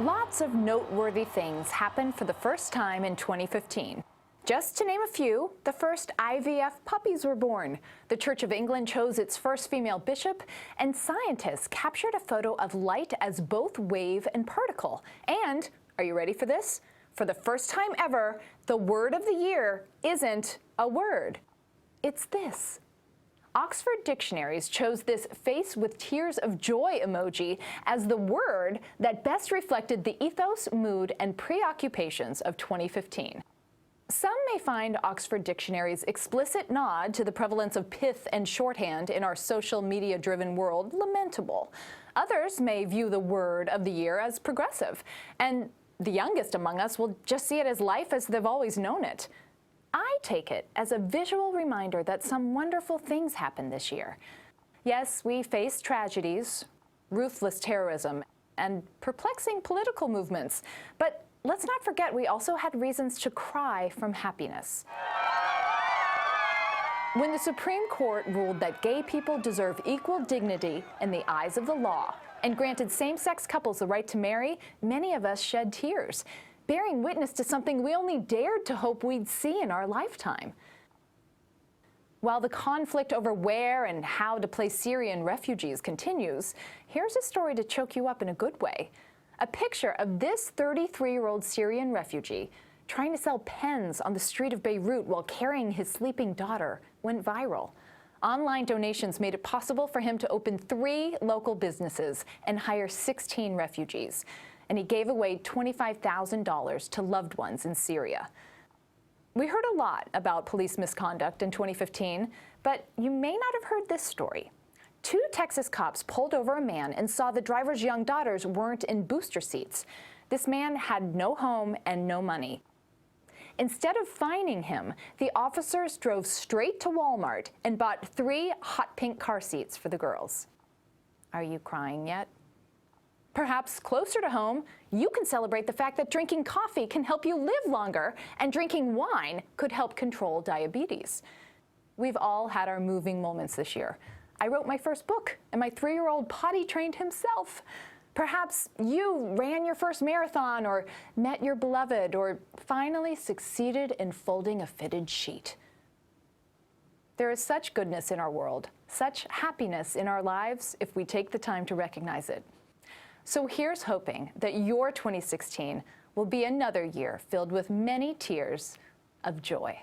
Lots of noteworthy things happened for the first time in 2015. Just to name a few, the first IVF puppies were born, the Church of England chose its first female bishop, and scientists captured a photo of light as both wave and particle. And, are you ready for this? For the first time ever, the word of the year isn't a word. It's this. Oxford dictionaries chose this face with tears of joy emoji as the word that best reflected the ethos, mood, and preoccupations of 2015. Some may find Oxford Dictionary's explicit nod to the prevalence of pith and shorthand in our social media-driven world lamentable. Others may view the word of the year as progressive, and the youngest among us will just see it as life as they've always known it. I take it as a visual reminder that some wonderful things happened this year. Yes, we faced tragedies, ruthless terrorism, and perplexing political movements, but let's not forget we also had reasons to cry from happiness. When the Supreme Court ruled that gay people deserve equal dignity in the eyes of the law and granted same-sex couples the right to marry, many of us shed tears, bearing witness to something we only dared to hope we'd see in our lifetime. While the conflict over where and how to place Syrian refugees continues, here's a story to choke you up in a good way. A picture of this 33-year-old Syrian refugee trying to sell pens on the street of Beirut while carrying his sleeping daughter went viral. Online donations made it possible for him to open 3 local businesses and hire 16 refugees. And he gave away $25,000 to loved ones in Syria. We heard a lot about police misconduct in 2015, but you may not have heard this story. 2 Texas cops pulled over a man and saw the driver's young daughters weren't in booster seats. This man had no home and no money. Instead of fining him, the officers drove straight to Walmart and bought 3 hot pink car seats for the girls. Are you crying yet? Perhaps closer to home, you can celebrate the fact that drinking coffee can help you live longer and drinking wine could help control diabetes. We've all had our moving moments this year. I wrote my first book, and my 3-year-old potty trained himself. Perhaps you ran your first marathon or met your beloved or finally succeeded in folding a fitted sheet. There is such goodness in our world, such happiness in our lives if we take the time to recognize it. So here's hoping that your 2016 will be another year filled with many tears of joy.